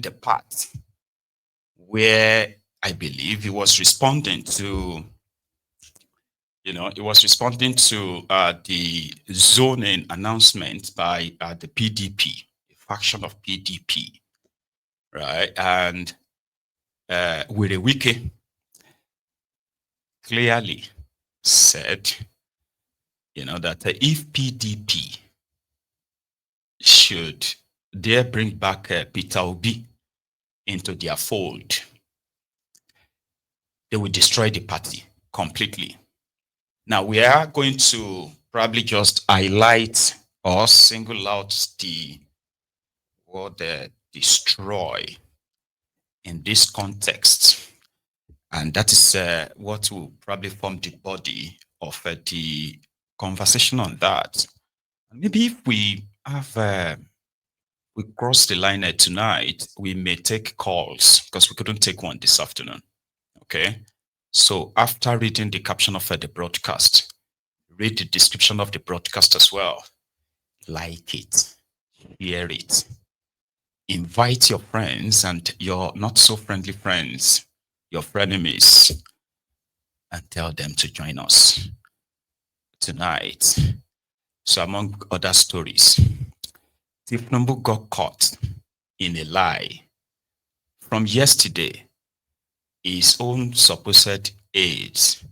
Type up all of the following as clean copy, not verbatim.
the part where I believe he was responding to, the zoning announcement by the PDP, a faction of PDP, right? And Wike clearly said, that if PDP should dare bring back Peter Obi into their fold, they will destroy the party completely. Now, we are going to probably just highlight or single out the word destroy in this context. And that is what will probably form the body of the conversation on that. And maybe if we have, we cross the line tonight, we may take calls because we couldn't take one this afternoon. Okay. So after reading the caption of the broadcast, read the description of the broadcast as well. Like it, hear it, invite your friends and your not so friendly friends, your frenemies, and tell them to join us tonight. So among other stories, Tifnumbu got caught in a lie. From yesterday, his own supposed aides,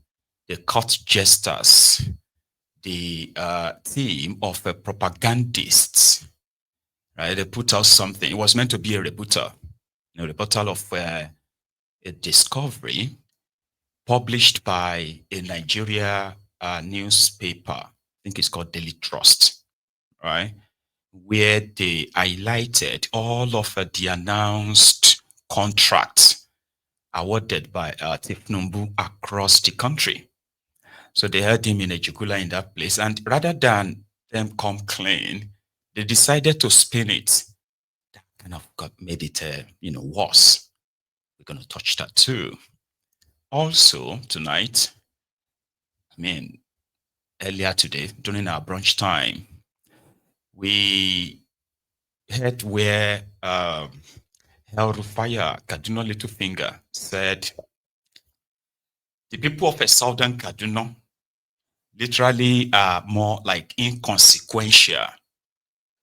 the court jesters, the team of propagandists, right? They put out something. It was meant to be a rebuttal of a discovery published by a Nigeria newspaper. I think it's called Daily Trust, right? Where they highlighted all of the announced contracts awarded by Tifnumbu across the country. So they had him in a jugular in that place. And rather than them come clean, they decided to spin it. That kind of made it, worse. We're going to touch that too. Also, tonight, earlier today, during our brunch time, we heard where El Rufaya, Kaduna Littlefinger, said the people of a southern Kaduna literally are more like inconsequential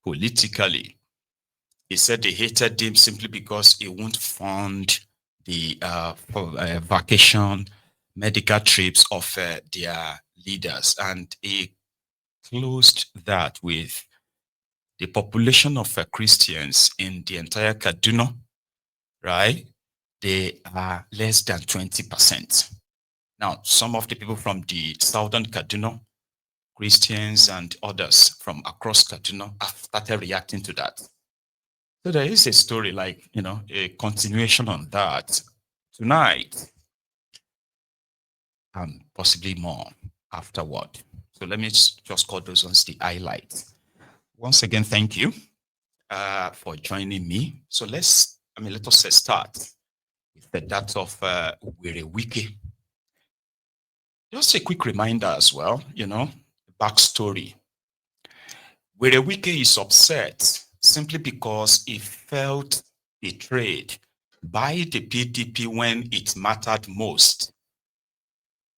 politically. He said they hated him simply because he won't fund the vacation medical trips of their leaders. And he closed that with the population of Christians in the entire Kaduna, right? They are less than 20%. Now, some of the people from the southern Kaduna, Christians and others from across Kaduna have started reacting to that. So there is a story like, a continuation on that tonight and possibly more afterward. So let me just call those ones the highlights. Once again, thank you for joining me. So let us start with the data of Wike. Just a quick reminder as well, backstory. Wike is upset simply because he felt betrayed by the PDP when it mattered most,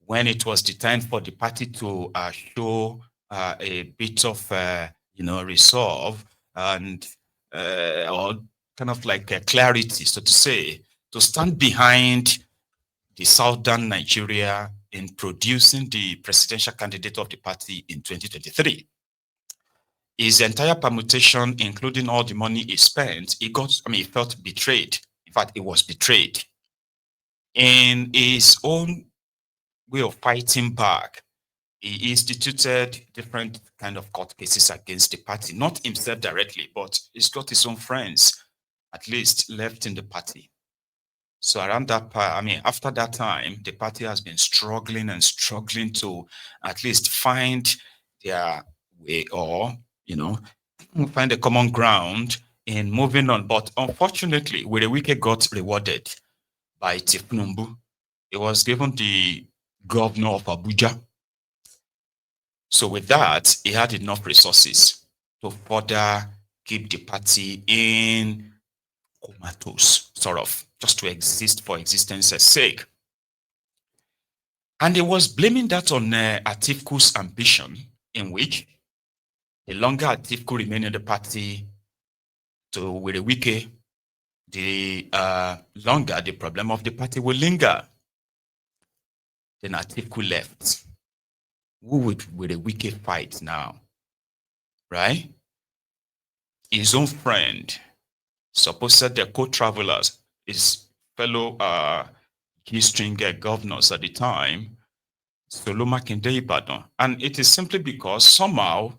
when it was the time for the party to show a bit of, resolve and or kind of like clarity, so to say, to stand behind the southern Nigeria in producing the presidential candidate of the party in 2023. His entire permutation, including all the money he spent, he felt betrayed. In fact, he was betrayed. In his own way of fighting back, he instituted different kind of court cases against the party, not himself directly, but he's got his own friends, at least, left in the party. So around that part, after that time, the party has been struggling to at least find their way or, find a common ground in moving on. But unfortunately, Wike got rewarded by Tifnumbu. He was given the governor of Abuja. So with that, he had enough resources to further keep the party in comatose, sort of, just to exist for existence's sake. And he was blaming that on Atiku's ambition, in which the longer Atiku remained in the party to Wike, the longer the problem of the party will linger. Then Atiku left. Who would Wike fight now? Right? His own friend, supposed the co-travelers, his fellow key-string governors at the time, Solo Makinde Ibadan. And it is simply because somehow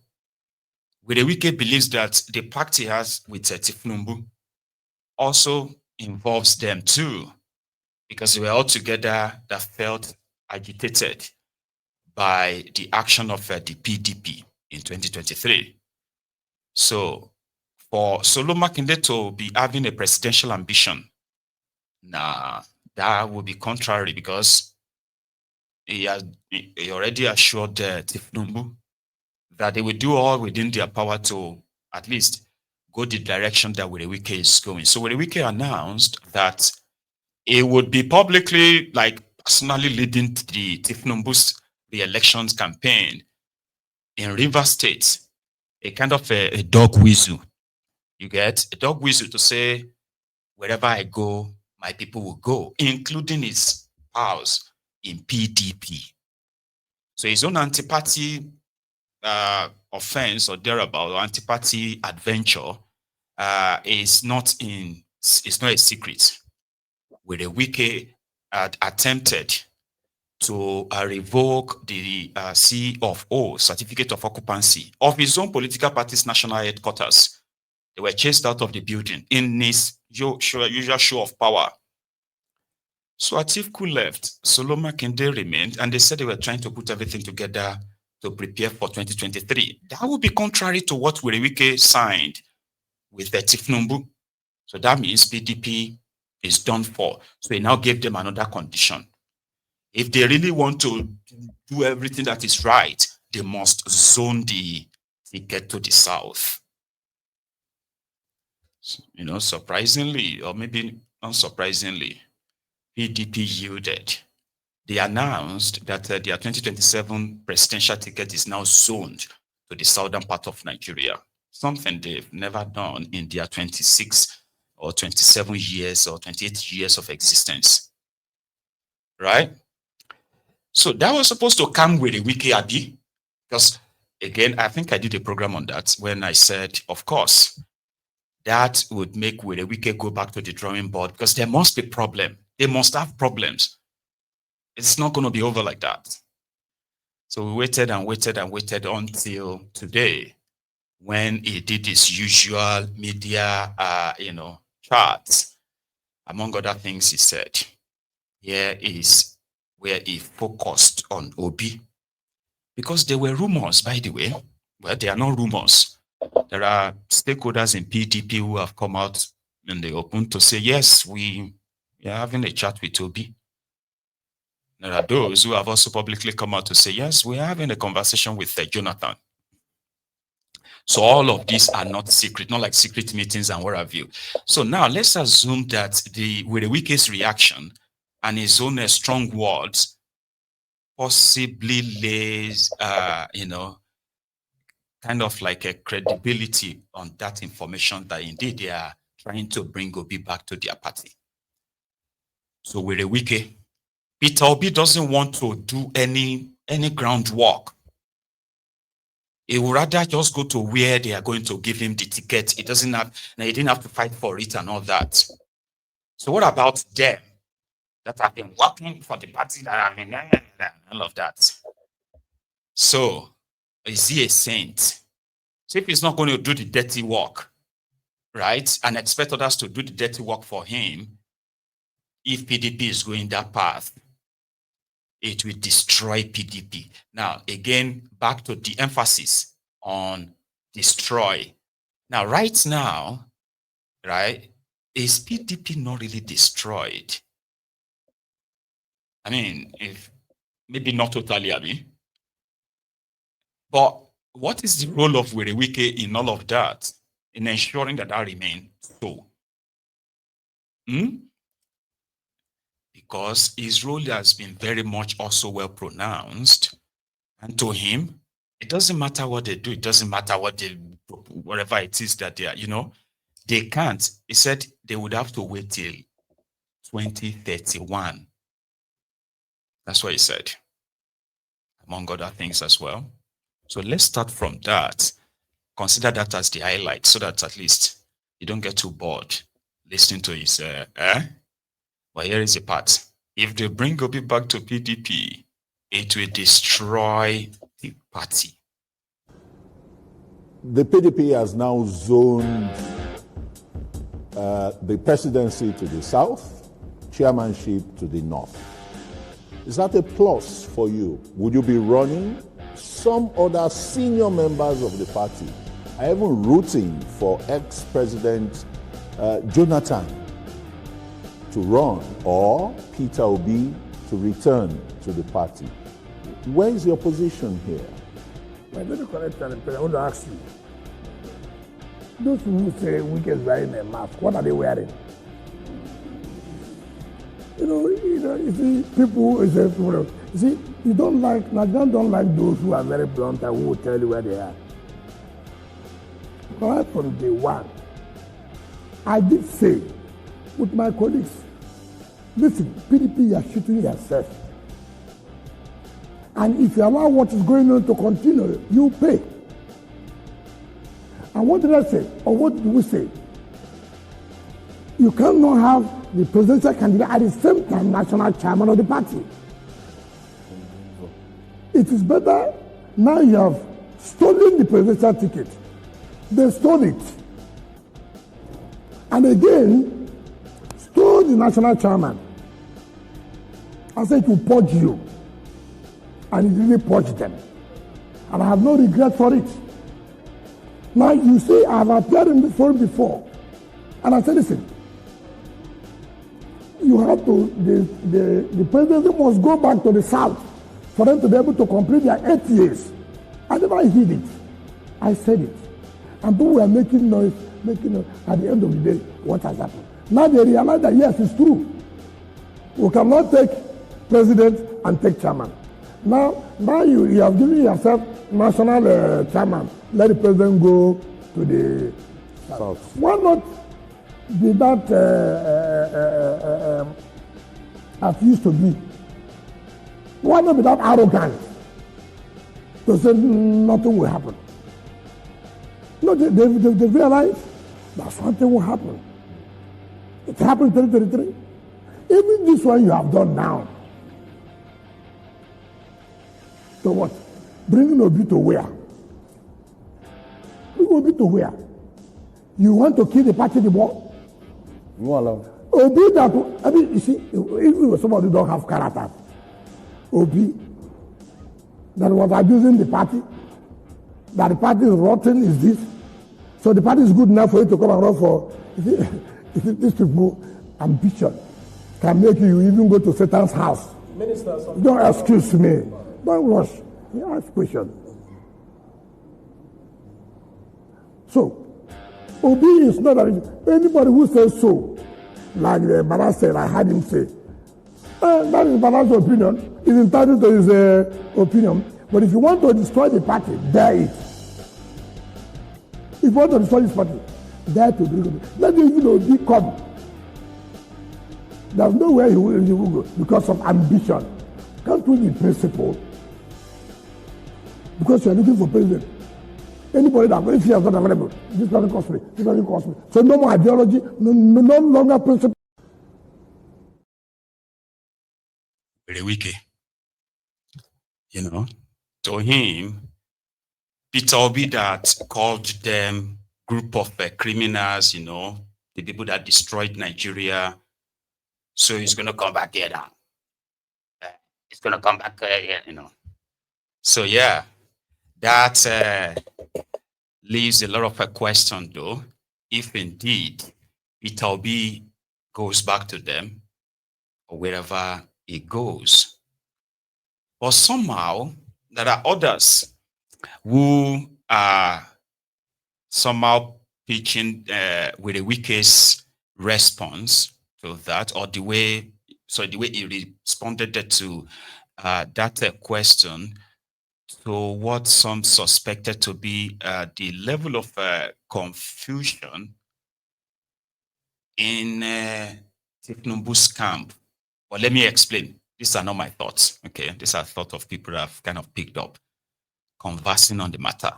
Wike believes that the pact he has with Tifnumbu also involves them too, because they were all together that felt agitated by the action of the PDP in 2023. So for Solo Makinde to be having a presidential ambition, that would be contrary, because he already assured Tifnumbu that they will do all within their power to at least go the direction that Wike is going. So Wike announced that he would be publicly, like, personally leading the Tifnumbu's re-elections campaign in Rivers State, a kind of a dog whistle. You get a dog whistle to say, wherever I go, my people will go, including his pals in PDP. So his own anti-party offense or thereabout, or anti-party adventure is not a secret. Wike had attempted to revoke the COO, certificate of occupancy, of his own political party's national headquarters. They were chased out of the building in his usual show of power. So Atiku left, Solo Makinde remained, and they said they were trying to put everything together to prepare for 2023. That would be contrary to what Wike signed with the Tifnumbu. So that means PDP is done for. So he now gave them another condition. If they really want to do everything that is right, they must zone the ticket to the south. You know, surprisingly, or maybe unsurprisingly, PDP yielded. They announced that their 2027 presidential ticket is now zoned to the southern part of Nigeria, something they've never done in their 26 or 27 years or 28 years of existence. Right? So that was supposed to come with a Wike Abi, because again, I think I did a program on that when I said, of course, that would make Wike go back to the drawing board, because there must be problem. They must have problems. It's not going to be over like that. So we waited and waited and waited until today, when he did his usual media, charts. Among other things, he said, here is where he focused on Obi. Because there were rumors, by the way. Well, they are not rumors. There are stakeholders in PDP who have come out in the open to say, yes, we are having a chat with Obi. There are those who have also publicly come out to say, yes, we are having a conversation with Jonathan. So all of these are not secret, not like secret meetings and what have you. So now let's assume that with Wike's reaction and his own strong words possibly lays, kind of like a credibility on that information that indeed they are trying to bring Obi back to their party. So with Wike, Peter Obi doesn't want to do any groundwork. He would rather just go to where they are going to give him the ticket. He didn't have to fight for it and all that. So what about them that have been working for the party that have been all of that? So is he a saint? So if he's not going to do the dirty work, right, and expect others to do the dirty work for him, if PDP is going that path, it will destroy PDP. Now, again, back to the emphasis on destroy. Now, right now, right, is PDP not really destroyed? I mean, if maybe not totally, I mean, but what is the role of Wike in all of that, in ensuring that remains so? Because his role has been very much also well pronounced. And to him, it doesn't matter what they do. It doesn't matter whatever it is that they are, they can't. He said they would have to wait till 2031. That's what he said, among other things as well. So let's start from that. Consider that as the highlight so that at least you don't get too bored listening to his, But here is the part. If they bring Obi back to PDP, it will destroy the party. The PDP has now zoned the presidency to the south, chairmanship to the north. Is that a plus for you? Would you be running? Some other senior members of the party are even rooting for ex-president Jonathan to run or Peter Obi to return to the party. Where is your position here? I'm going to correct that. I want to ask you. Those who say Wike is wearing a mask, what are they wearing? You see, people, you see, Nigerians don't like those who are very blunt and who will tell you where they are. Right from day one, I did say with my colleagues, listen, PDP, you are shooting yourself. And if you allow what is going on to continue, you pay. And what did I say? Or what did we say? You cannot have the presidential candidate at the same time national chairman of the party. It is better now you have stolen the presidential ticket. They stole it. And again, stole the national chairman. I said it will purge you. And it really purged them. And I have no regret for it. Now you say I have appeared in this forum before. And I said, listen, you have to, the presidency must go back to the south for them to be able to complete their 8 years. I never hid it. I said it. And people were making noise, at the end of the day, what has happened? Now they realize that yes, it's true. We cannot take president and take chairman. Now you have given yourself national chairman. Let the president go to the south. Why not be that as used to be? Why not be that arrogant to say nothing will happen? No, they realize that something will happen. It happened in 2033. Even this one you have done now. So what? Bringing Obi to where? Bring Obi to where? You want to kill the party the ball? You allow. Obi that, I mean, you see, if somebody don't have character, Obi that was abusing the party, that the party is rotten, is this. So the party is good enough for you to come and run for, these people, ambition can make you even go to Satan's house. Minister, don't excuse me. Don't rush. You ask questions. So, Obi is not anybody who says so, like the Bala said, I had him say, that is Bala's opinion. He's entitled to his opinion. But if you want to destroy the party, dare it. If you want to destroy this party, dare to bring it. Let him even Obi come. There's nowhere he will go because of ambition. Can't we be principled? Because you are looking for president. Anybody that if he has not available, this doesn't cost me, this doesn't cost me. So no more ideology, no longer principle. Very Wike. To him, Peter Obi that called them group of criminals, the people that destroyed Nigeria. So he's going to come back here now. He's going to come back here, So yeah, that leaves a lot of a question though. If indeed Peter Obi goes back to them or wherever he goes. But somehow there are others who are somehow pitching with a Wike's response to that, or the way he responded to that question, to what some suspected to be the level of confusion in Tinubu's camp. But let me explain. These are not my thoughts. Okay, these are thoughts of people that have kind of picked up, conversing on the matter,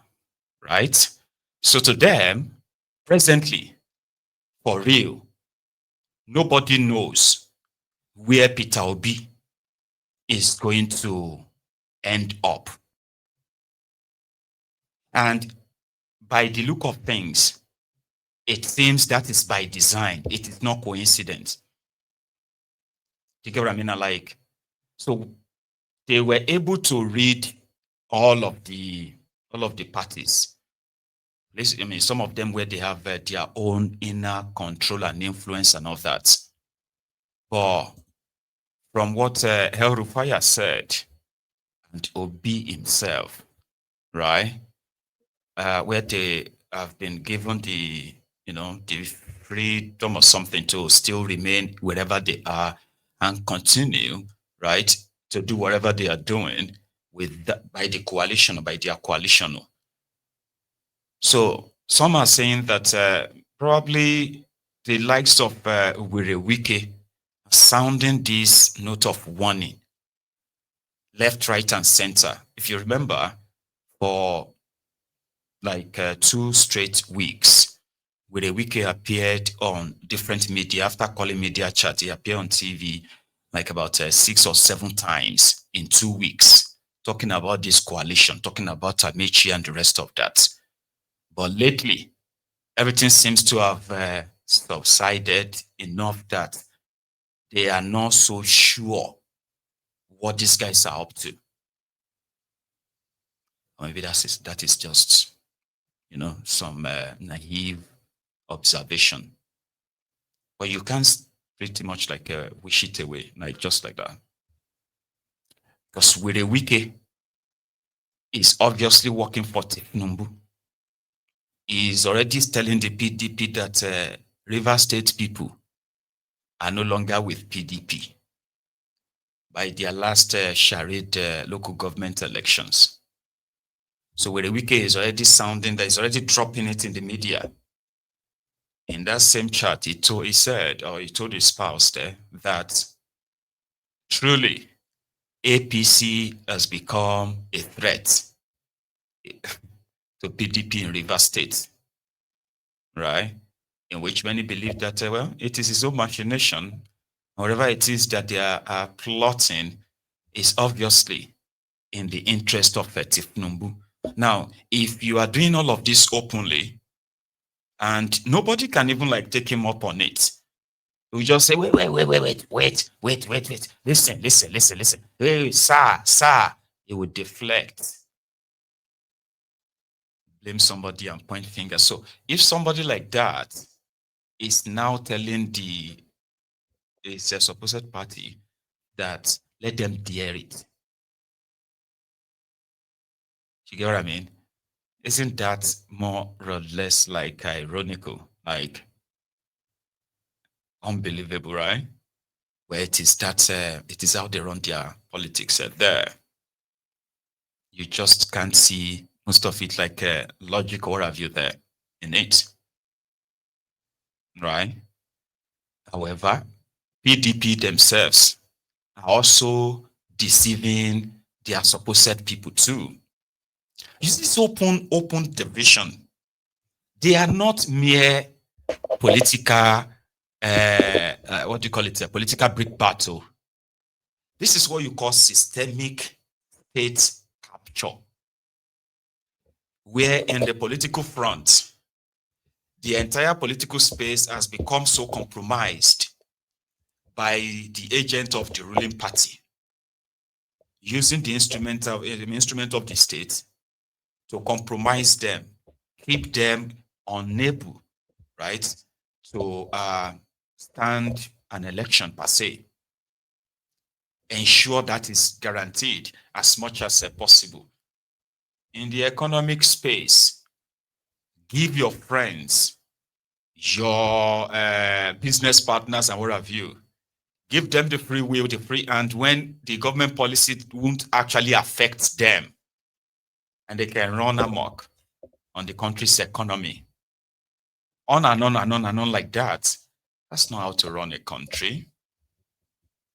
right? So to them, presently, for real, nobody knows where Peter Obi is going to end up. And by the look of things, it seems that is by design. It is not coincidence. Do you get what I mean? So they were able to read all of the parties. I mean, some of them where they have their own inner control and influence and all that. But from what El Rufaya said, and Obi himself, right, where they have been given the freedom or something to still remain wherever they are and continue, right, to do whatever they are doing by the coalition or by their coalition. So some are saying that probably the likes of Wike sounding this note of warning, left, right, and center. If you remember, for like 2 straight weeks, Wike appeared on different media. After calling media chat, he appeared on TV like about 6 or 7 times in 2 weeks, talking about this coalition, talking about Amici and the rest of that. But lately, everything seems to have subsided enough that they are not so sure what these guys are up to. Or maybe that is just, some naive observation. But you can't pretty much like wish it away, like just like that. Because Wike is obviously working for Tinubu. He's already telling the PDP that River State people are no longer with PDP by their last charade local government elections. So Wike is already sounding that, he's already dropping it in the media. In that same chat, he told his spouse there that truly APC has become a threat to PDP in River State, right? In which many believe that, it is his own machination. Whatever it is that they are plotting is obviously in the interest of Tinubu. Now, if you are doing all of this openly, and nobody can even like take him up on it, we just say, wait. Listen. Hey, sir. It would deflect, blame somebody and point fingers. So if somebody like that is now telling it's a supposed party that let them dare it, you get what I mean? Isn't that more or less like ironical, like unbelievable, right? Where it is how they run their politics there. You just can't see most of it like logic or have you there in it, right? However, PDP themselves are also deceiving their supposed people too. You see this open division. They are not mere political, what do you call it? A political brick battle. This is what you call systemic state capture, where in the political front, the entire political space has become so compromised by the agent of the ruling party, using the instrument of the state to compromise them, keep them unable, right, to stand an election per se. Ensure that is guaranteed as much as possible. In the economic space, give your friends your business partners and what have you. Give them the free will, the free hand when the government policy won't actually affect them. And they can run amok on the country's economy. On and on and on and on like that. That's not how to run a country.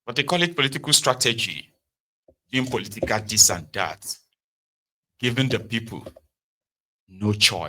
But they call it political strategy. Doing political this and that. Giving the people no choice.